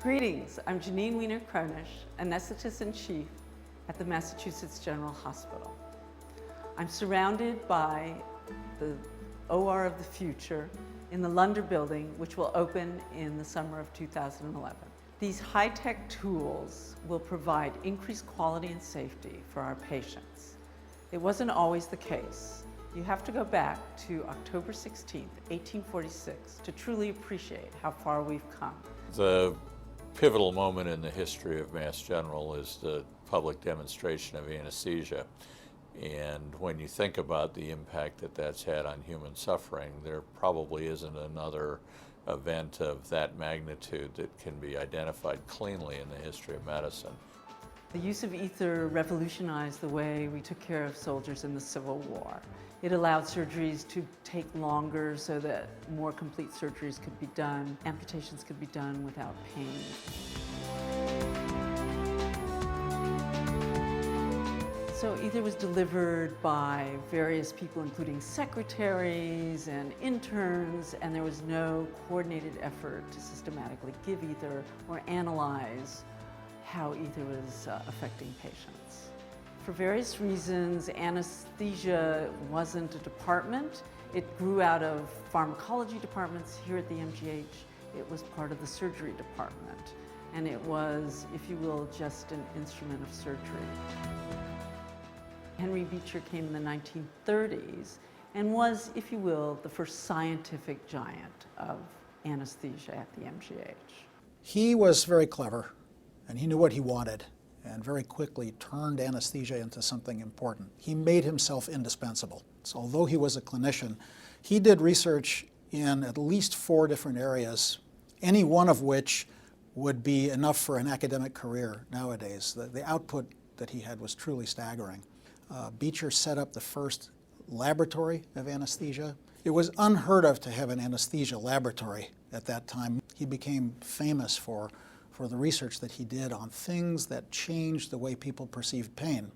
Greetings, I'm Janine Wiener-Kronish, Anesthetist-in-Chief at the Massachusetts General Hospital. I'm surrounded by the OR of the future in the Lunder building, which will open in the summer of 2011. These high-tech tools will provide increased quality and safety for our patients. It wasn't always the case. You have to go back to October 16th, 1846 to truly appreciate how far we've come. The pivotal moment in the history of Mass General is the public demonstration of anesthesia. And when you think about the impact that that's had on human suffering, there probably isn't another event of that magnitude that can be identified cleanly in the history of medicine. The use of ether revolutionized the way we took care of soldiers in the Civil War. It allowed surgeries to take longer so that more complete surgeries could be done, amputations could be done without pain. So ether was delivered by various people, including secretaries and interns, and there was no coordinated effort to systematically give ether or analyze how ether was affecting patients. For various reasons, anesthesia wasn't a department. It grew out of pharmacology departments here at the MGH. It was part of the surgery department, and it was, if you will, just an instrument of surgery. Henry Beecher came in the 1930s and was, if you will, the first scientific giant of anesthesia at the MGH. He was very clever, and he knew what he wanted, and very quickly turned anesthesia into something important. He made himself indispensable. So although he was a clinician, he did research in at least 4 different areas, any one of which would be enough for an academic career nowadays. The output that he had was truly staggering. Beecher set up the first laboratory of anesthesia. It was unheard of to have an anesthesia laboratory at that time. He became famous for the research that he did on things that changed the way people perceived pain.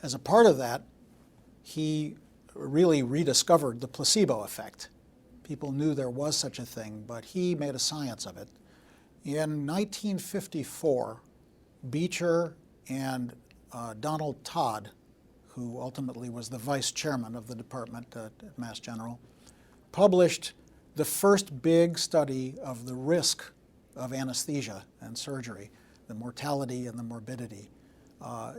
As a part of that, he really rediscovered the placebo effect. People knew there was such a thing, but he made a science of it. In 1954, Beecher and Donald Todd, who ultimately was the vice chairman of the department at Mass General, published the first big study of the risk of anesthesia and surgery, the mortality and the morbidity.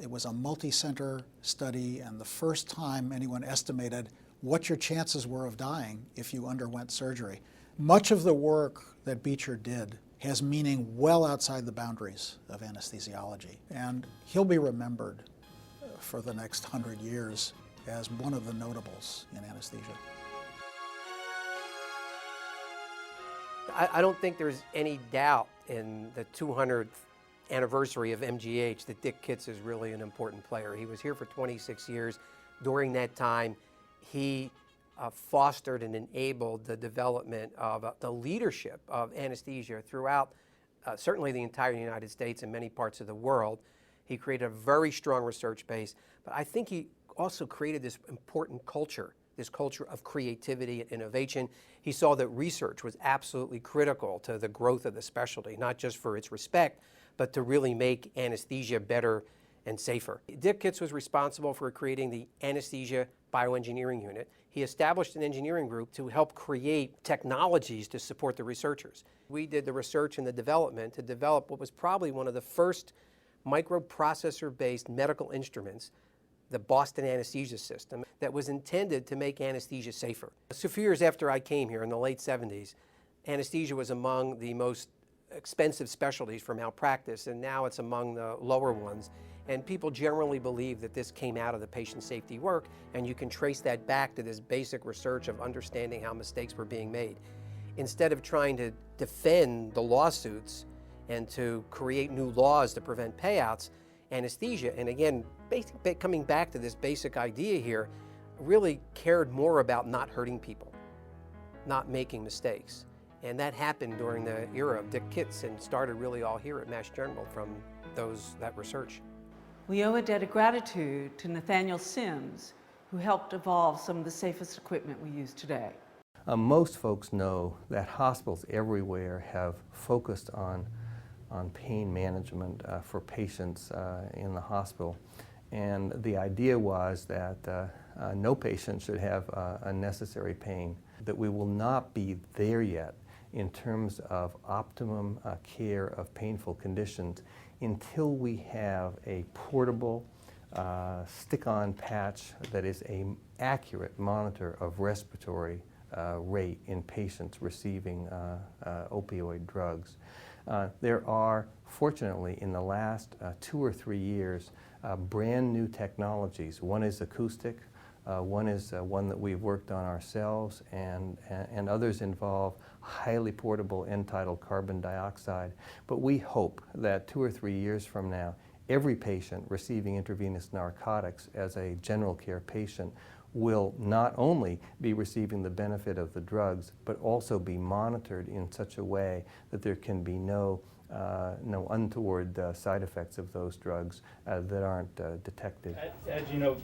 It was a multi-center study, and the first time anyone estimated what your chances were of dying if you underwent surgery. Much of the work that Beecher did has meaning well outside the boundaries of anesthesiology, and he'll be remembered for the next 100 years as one of the notables in anesthesia. I don't think there's any doubt in the 200th anniversary of MGH that Dick Kitts is really an important player. He was here for 26 years. During that time, he fostered and enabled the development of the leadership of anesthesia throughout certainly the entire United States and many parts of the world. He created a very strong research base, but I think he also created this important culture, this culture of creativity and innovation. He saw that research was absolutely critical to the growth of the specialty, not just for its respect, but to really make anesthesia better and safer. Dick Kitts was responsible for creating the Anesthesia Bioengineering Unit. He established an engineering group to help create technologies to support the researchers. We did the research and the development to develop what was probably one of the first microprocessor-based medical instruments, the Boston anesthesia system, that was intended to make anesthesia safer. So a few years after I came here in the late 70s, anesthesia was among the most expensive specialties for malpractice, and now it's among the lower ones. And people generally believe that this came out of the patient safety work, and you can trace that back to this basic research of understanding how mistakes were being made. Instead of trying to defend the lawsuits and to create new laws to prevent payouts, anesthesia, and again, coming back to this basic idea here, really cared more about not hurting people, not making mistakes. And that happened during the era of Dick Kitts and started really all here at Mass General from that research. We owe a debt of gratitude to Nathaniel Sims, who helped evolve some of the safest equipment we use today. Most folks know that hospitals everywhere have focused on on pain management for patients in the hospital. And the idea was that no patient should have unnecessary pain, that we will not be there yet in terms of optimum care of painful conditions until we have a portable stick-on patch that is an accurate monitor of respiratory rate in patients receiving opioid drugs. There are, fortunately, in the last 2 or 3 years, brand new technologies. One is acoustic, one is one that we've worked on ourselves, and others involve highly portable end-tidal carbon dioxide. But we hope that 2 or 3 years from now, every patient receiving intravenous narcotics as a general care patient will not only be receiving the benefit of the drugs, but also be monitored in such a way that there can be no untoward side effects of those drugs that aren't detected. As you know,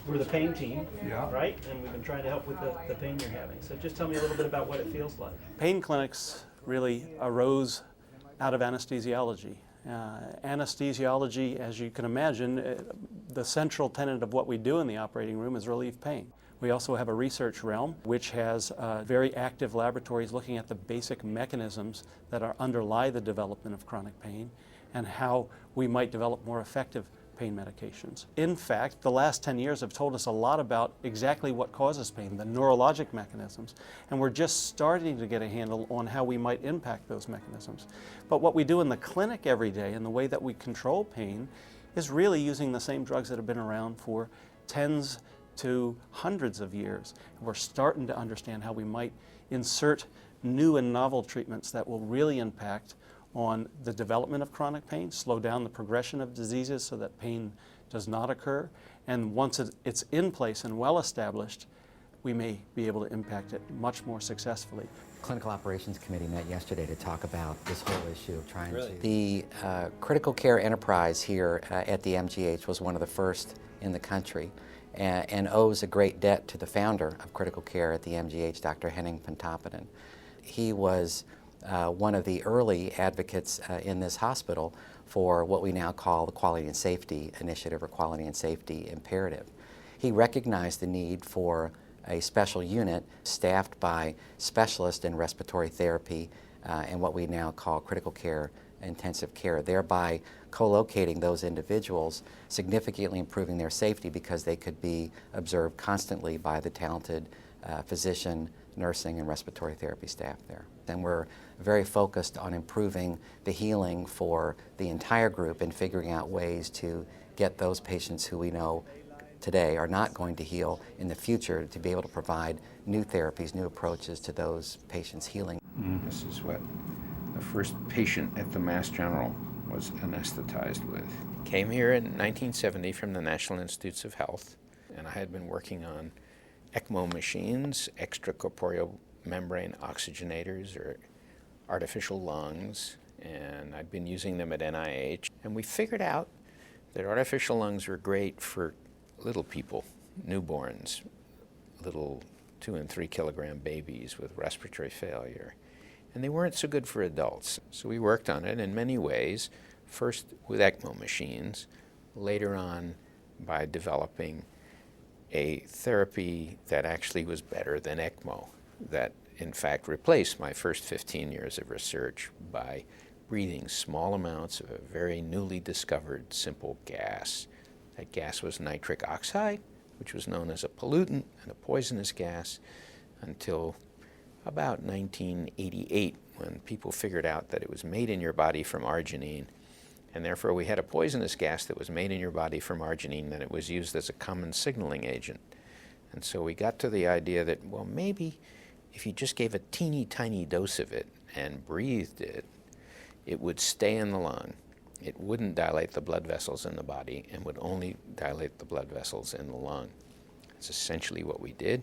we're the pain team, right? And we've been trying to help with the pain you're having. So just tell me a little bit about what it feels like. Pain clinics really arose out of anesthesiology. Anesthesiology, as you can imagine, the central tenet of what we do in the operating room is relieve pain. We also have a research realm which has very active laboratories looking at the basic mechanisms that underlie the development of chronic pain and how we might develop more effective pain medications. In fact, the last 10 years have told us a lot about exactly what causes pain, the neurologic mechanisms, and we're just starting to get a handle on how we might impact those mechanisms. But what we do in the clinic every day and the way that we control pain is really using the same drugs that have been around for tens to hundreds of years. And we're starting to understand how we might insert new and novel treatments that will really impact on the development of chronic pain, slow down the progression of diseases so that pain does not occur, and once it's in place and well established, we may be able to impact it much more successfully. Clinical Operations Committee met yesterday to talk about this whole issue of trying to... The critical care enterprise here at the MGH was one of the first in the country and owes a great debt to the founder of critical care at the MGH, Dr. Henning Pontoppidan. He was one of the early advocates in this hospital for what we now call the Quality and Safety Initiative or Quality and Safety Imperative. He recognized the need for a special unit staffed by specialists in respiratory therapy and what we now call critical care, intensive care, thereby co-locating those individuals, significantly improving their safety because they could be observed constantly by the talented physician, nursing, and respiratory therapy staff there. And we're very focused on improving the healing for the entire group and figuring out ways to get those patients who we know today are not going to heal in the future to be able to provide new therapies, new approaches to those patients healing. This is what the first patient at the Mass General was anesthetized with. Came here in 1970 from the National Institutes of Health, and I had been working on ECMO machines, extracorporeal membrane oxygenators, or artificial lungs, and I'd been using them at NIH. And we figured out that artificial lungs were great for little people, newborns, little 2 and 3 kilogram babies with respiratory failure. And they weren't so good for adults. So we worked on it in many ways, first with ECMO machines, later on by developing a therapy that actually was better than ECMO, that in fact replaced my first 15 years of research by breathing small amounts of a very newly discovered simple gas. That gas was nitric oxide, which was known as a pollutant and a poisonous gas until about 1988, when people figured out that it was made in your body from arginine, and therefore we had a poisonous gas that was made in your body from arginine, and it was used as a common signaling agent. And so we got to the idea that, well, maybe if you just gave a teeny tiny dose of it and breathed it, it would stay in the lung. It wouldn't dilate the blood vessels in the body and would only dilate the blood vessels in the lung. That's essentially what we did.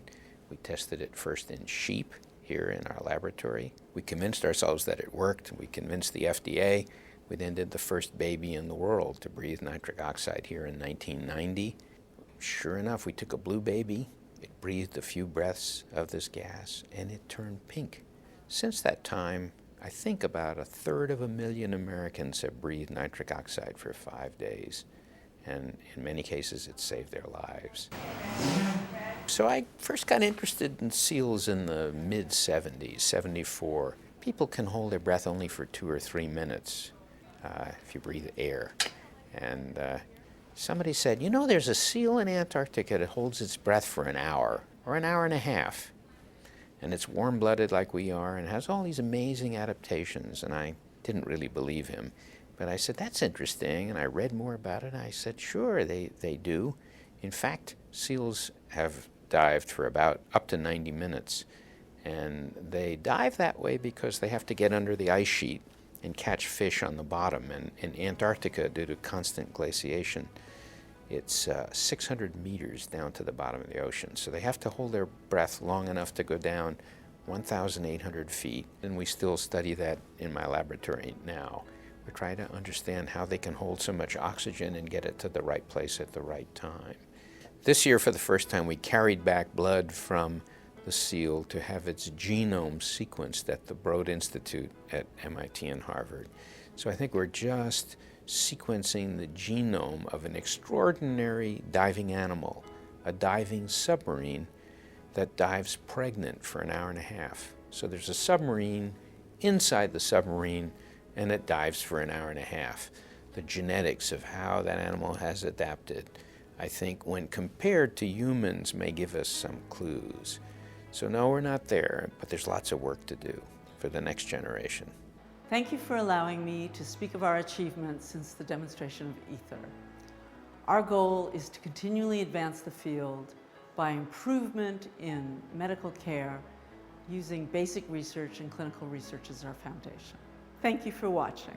We tested it first in sheep here in our laboratory. We convinced ourselves that it worked. We convinced the FDA. We then did the first baby in the world to breathe nitric oxide here in 1990. Sure enough, we took a blue baby. It breathed a few breaths of this gas, and it turned pink. Since that time, I think about 1/3 Americans have breathed nitric oxide for 5 days, and in many cases it saved their lives. So I first got interested in seals in the mid-70s, 74. People can hold their breath only for 2 or 3 minutes if you breathe air. And somebody said, you know, there's a seal in Antarctica that holds its breath for an hour or an hour and a half. And it's warm-blooded like we are and has all these amazing adaptations. And I didn't really believe him. But I said, that's interesting. And I read more about it. And I said, sure, they do. In fact, seals have dived for about up to 90 minutes. And they dive that way because they have to get under the ice sheet and catch fish on the bottom. And in Antarctica, due to constant glaciation, it's 600 meters down to the bottom of the ocean. So they have to hold their breath long enough to go down 1,800 feet. And we still study that in my laboratory now. We're trying to understand how they can hold so much oxygen and get it to the right place at the right time. This year, for the first time, we carried back blood from the seal to have its genome sequenced at the Broad Institute at MIT and Harvard. So I think we're just sequencing the genome of an extraordinary diving animal, a diving submarine that dives pregnant for an hour and a half. So there's a submarine inside the submarine, and it dives for an hour and a half. The genetics of how that animal has adapted, I think, when compared to humans, may give us some clues. So no, we're not there, but there's lots of work to do for the next generation. Thank you for allowing me to speak of our achievements since the demonstration of ether. Our goal is to continually advance the field by improvement in medical care using basic research and clinical research as our foundation. Thank you for watching.